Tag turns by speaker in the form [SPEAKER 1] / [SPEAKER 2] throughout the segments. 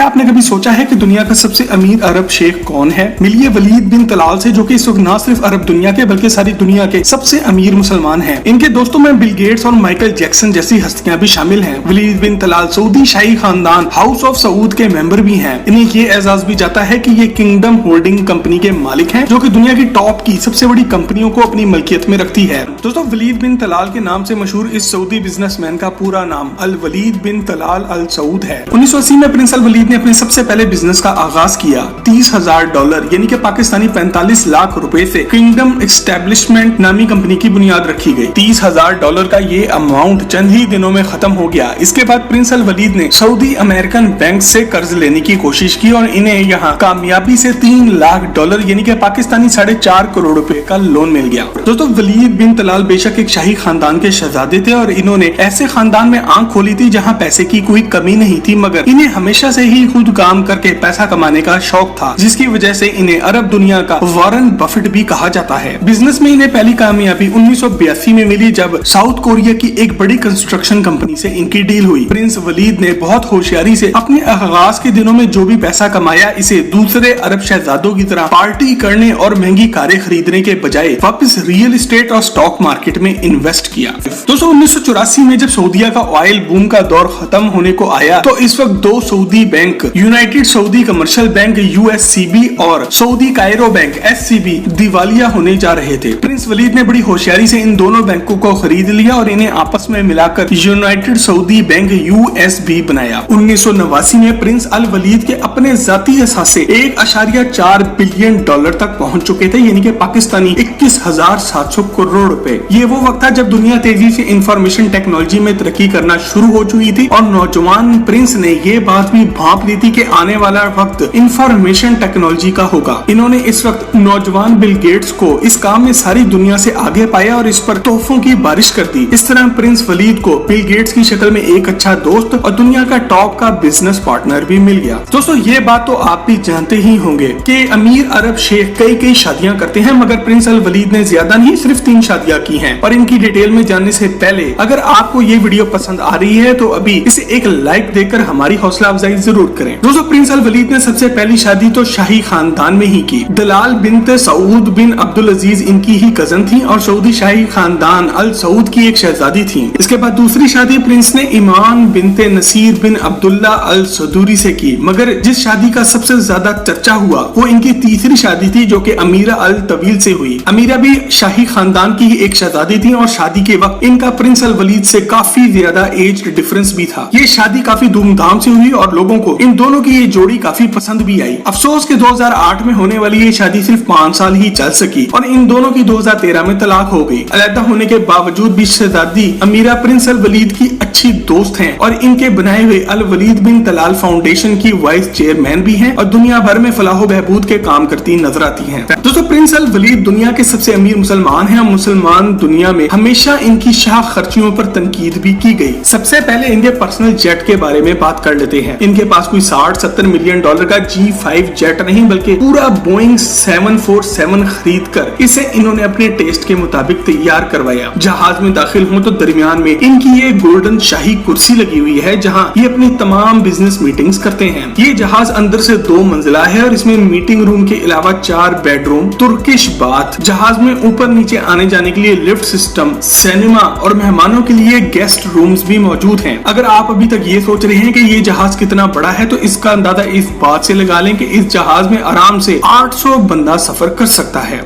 [SPEAKER 1] आपने कभी सोचा है कि दुनिया का सबसे अमीर अरब शेख कौन है? मिलिए वलीद बिन तलाल से, जो कि इस वक्त न सिर्फ अरब दुनिया के बल्कि सारी दुनिया के सबसे अमीर मुसलमान हैं। इनके दोस्तों में बिल गेट्स और माइकल जैक्सन जैसी हस्तियां भी शामिल हैं। वलीद बिन तलाल सऊदी शाही खानदान हाउस ऑफ सऊद के मेंबर भी हैं। इन्हें ये एजाज भी जाता है कि ये किंगडम होल्डिंग कंपनी के मालिक हैं, जो कि दुनिया की टॉप की सबसे बड़ी कंपनियों को अपनी मलकियत में रखती है। दोस्तों, वलीद बिन तलाल के नाम से मशहूर इस सऊदी बिजनेसमैन का पूरा नाम अल वलीद बिन तलाल अल सऊद है। 1980 में प्रिंस अल वलीद ने अपने सबसे पहले बिजनेस का आगाज किया। $30,000 यानी कि पाकिस्तानी 45 लाख रुपए से किंगडम एस्टेब्लिशमेंट नामी कंपनी की बुनियाद रखी गई। $30,000 का ये अमाउंट चंद ही दिनों में खत्म हो गया। इसके बाद प्रिंस अल वलीद ने सऊदी अमेरिकन बैंक से कर्ज लेने की कोशिश की और इन्हें यहाँ कामयाबी से $3 लाख यानी कि पाकिस्तानी 4.5 करोड़ रुपए का लोन मिल गया। दोस्तों, वलीद बिन तलाल बेशक एक शाही खानदान के शहजादे थे और इन्होंने ऐसे खानदान में आंख खोली थी जहाँ पैसे की कोई कमी नहीं थी, मगर इन्हें हमेशा से ही खुद काम करके पैसा कमाने का शौक था, जिसकी वजह से इन्हें अरब दुनिया का वॉरेन बफेट भी कहा जाता है। बिजनेस में इन्हें पहली कामयाबी 1982 में मिली, जब साउथ कोरिया की एक बड़ी कंस्ट्रक्शन कंपनी से इनकी डील हुई। प्रिंस वलीद ने बहुत होशियारी से अपने आगाज के दिनों में जो भी पैसा कमाया, इसे दूसरे अरब शहजादों की तरह पार्टी करने और महंगी कारें खरीदने के बजाय वापस रियल एस्टेट और स्टॉक मार्केट में इन्वेस्ट किया। दोस्तों, 1984 में जब सऊदीया का ऑयल बूम का दौर खत्म होने को आया, तो इस वक्त दो Saudi bank, United Saudi commercial bank USCB और सऊदी कायरो बैंक SCB दिवालिया होने जा रहे थे। प्रिंस वलीद ने बड़ी होशियारी से इन दोनों बैंकों को खरीद लिया और इन्हें आपस में मिलाकर यूनाइटेड सऊदी बैंक USB बनाया। 1989 में प्रिंस अल वलीद के अपने जाती असासे $1.4 बिलियन तक पहुंच चुके थे, यानी कि पाकिस्तानी 21,700 करोड़ रुपए। ये वो वक्त था जब दुनिया तेजी से इंफॉर्मेशन टेक्नोलॉजी में तरक्की करना शुरू हो चुकी थी और नौजवान प्रिंस ने ये बात भी भांप ली थी कि आने वाला वक्त इंफॉर्मेशन टेक्नोलॉजी का होगा। इन्होंने इस वक्त नौजवान बिल गेट्स को इस काम में सारी दुनिया से आगे पाया और इस पर तोहफों की बारिश कर दी। इस तरह प्रिंस वलीद को बिल गेट्स की शक्ल में एक अच्छा दोस्त और दुनिया का टॉप का बिजनेस पार्टनर भी मिल गया। दोस्तों, ये बात तो आप भी जानते ही होंगे कि अमीर अरब शेख कई शादियां करते हैं, मगर प्रिंस अल वलीद ने ज्यादा नहीं, सिर्फ 3 शादियां की हैं। और इनकी डिटेल में जानने से पहले अगर आपको ये वीडियो पसंद आ रही है तो अभी इसे एक लाइक देकर हमारी हौसला अफजाई जरूर करें। दोस्तों, प्रिंस अल वलीद ने सबसे पहली शादी तो शाही खानदान में ही की। दलाल बिनते सऊद बिन अब्दुल अजीज इनकी ही कजन थी और सऊदी शाही खानदान अल सऊद की एक शहजादी थी। इसके बाद दूसरी शादी प्रिंस ने ईमान बिनते नसीर बिन अब्दुल्ला अल सदूरी से की, मगर जिस शादी का सबसे ज्यादा चर्चा हुआ वो इनकी तीसरी शादी थी, जो कि अमीरा अल तवील से हुई। अमीरा भी शाही खानदान की ही एक शहजादी थी और शादी के वक्त इनका प्रिंस अल वलीद से काफी ज्यादा एज डिफरेंस भी था। ये शादी काफी धूमधाम से हुई और लोगों को इन दोनों की ये जोड़ी काफी पसंद भी आई। अफसोस के 2008 में होने वाली ये शादी सिर्फ 5 साल ही चल सकी और इन दोनों की 2013 में तलाक हो गई। अलग होने के बावजूद भी शहजादी अमीरा प्रिंस अल वलीद की अच्छी दोस्त हैं और इनके बनाए हुए अल वलीद बिन तलाल फाउंडेशन की वाइस चेयरमैन भी हैं और दुनिया भर में फलाह बहबूद के काम करती नजर आती हैं। दोस्तों, प्रिंस अल वलीद दुनिया के सबसे अमीर मुसलमान हैं और मुसलमान दुनिया में हमेशा इनकी शाह खर्चियों पर तनकीद भी की गई। सबसे पहले इनके पर्सनल जेट के बारे में बात कर लेते हैं। इनके पास कोई 60-70 मिलियन डॉलर का G5 जेट नहीं, बल्कि पूरा बोइंग 747 खरीद कर इसे इन्होंने अपने टेस्ट के मुताबिक तैयार करवाया। जहाज में दाखिल हो तो दरमियान में इनकी ये गोल्डन शाही कुर्सी लगी हुई है, जहां ये अपनी तमाम बिजनेस मीटिंग्स करते हैं। ये जहाज अंदर से 2 मंजिला है और इसमें मीटिंग रूम के अलावा 4 बेडरूम, तुर्किश बाथ, जहाज में ऊपर नीचे आने जाने के लिए लिफ्ट सिस्टम, सिनेमा और मेहमानों के लिए गेस्ट रूम्स भी मौजूद हैं। अगर आप अभी तक ये सोच रहे हैं कि ये जहाज कितना बड़ा है, तो इसका अंदाजा इस बात से लगा लें कि इस जहाज में आराम से 800 बंदा सफर कर सकता है।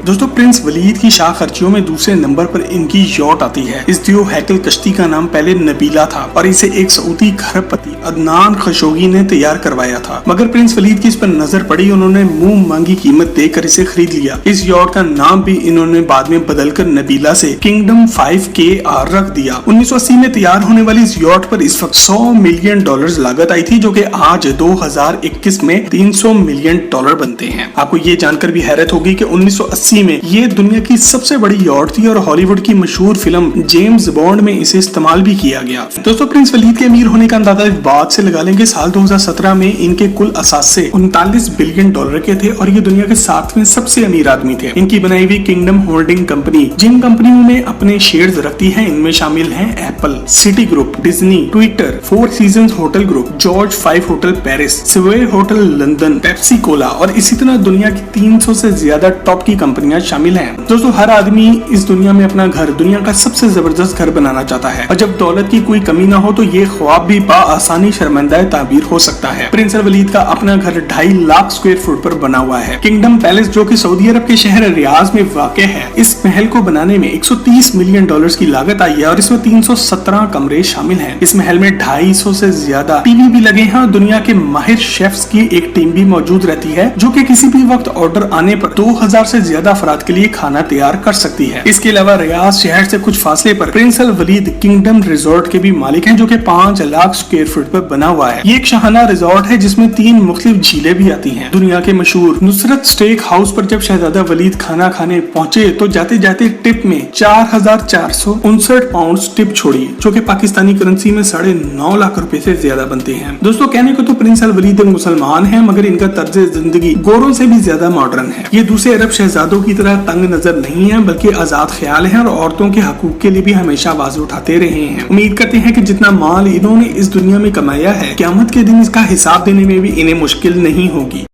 [SPEAKER 1] दोस्तों, प्रिंस वलीद की शाह खर्चियों में दूसरे नंबर पर इनकी यॉट आती है। इस दियो हैकल कश्ती का नाम पहले नबीला था और इसे एक सऊदी खरबपति अदनान खशोगी ने तैयार करवाया था, मगर प्रिंस वलीद की इस पर नजर पड़ी, उन्होंने मुंह मांगी कीमत देकर इसे खरीद लिया। इस यॉट का नाम भी इन्होंने बाद में बदलकर नबीला से किंगडम 5KR रख दिया। 1980 में तैयार होने वाली इस यॉट पर इस वक्त $100 मिलियन लागत आई थी, जो कि आज 2021 में $300 मिलियन बनते हैं। आपको ये जानकर भी हैरत होगी कि 1980 में ये दुनिया की सबसे बड़ी यॉट थी और हॉलीवुड की मशहूर फिल्म जेम्स बॉन्ड में इसे इस्तेमाल भी किया किया गया। दोस्तों प्रिंस वलीद के अमीर होने का अंदाजा इस बात से लगा लेंगे साल 2017 में इनके कुल असासे 39 बिलियन डॉलर के थे और ये दुनिया के 7वें सबसे अमीर आदमी थे। इनकी बनाई हुई किंगडम होल्डिंग कंपनी जिन कंपनियों में अपने शेयर्स रखती है इनमें शामिल हैं Apple, city group, Disney, Twitter, four seasons hotel group, George 5 hotel Paris, स्वे होटल लंदन, पेप्सी कोला और इसी तरह दुनिया की 300 से ज्यादा टॉप की कंपनियां शामिल हैं। दोस्तों हर आदमी इस दुनिया में अपना घर दुनिया का सबसे जबरदस्त घर बनाना चाहता है और जब दौलत की कोई कमी ना हो तो ये ख्वाब भी आसानी शर्मिंदा ताबीर हो सकता है। प्रिंस वलीद का अपना घर 2.5 लाख स्क्वायर फुट पर बना हुआ है। किंगडम पैलेस जो कि सऊदी अरब के शहर रियाज में वाक़ है, इस महल को बनाने में 130 मिलियन डॉलर्स की लागत आई है और इसमें 317 कमरे शामिल हैं। इस महल में 250 से ज्यादा टीवी भी लगे हैं और दुनिया के माहिर शेफ्स की एक टीम भी मौजूद रहती है जो कि किसी भी वक्त ऑर्डर आने पर 2000 से ज्यादा अफराद के लिए खाना तैयार कर सकती है। इसके अलावा रियाज शहर से कुछ फासले पर प्रिंस वलीद किंगडम रिजॉर्ट के भी मालिक हैं जो कि 5 लाख स्क्वायर फुट पर बना हुआ है। ये एक शाहाना रिजॉर्ट है जिसमें 3 मुख्तलिफ झीलें भी आती हैं। दुनिया के मशहूर नुसरत स्टेक हाउस पर जब शहजादा वलीद खाना खाने पहुंचे तो जाते जाते टिप में 4459 पाउंड टिप छोड़ी जो कि पाकिस्तानी करेंसी में 9.5 लाख रुपए से ज्यादा बनते हैं। दोस्तों कहने को तो प्रिंस वलीद मुसलमान हैं मगर इनका तर्ज जिंदगी गोरों से भी ज्यादा मॉडर्न है। ये दूसरे अरब शहजादों की तरह तंग नजर नहीं है बल्कि आजाद ख्याल है और औरतों के हकूक के लिए भी हमेशा आवाज उठाते रहे हैं। उम्मीद करते हैं कि जितना माल इन्होंने इस दुनिया में कमाया है क़यामत के दिन इसका हिसाब देने में भी इन्हें मुश्किल नहीं होगी।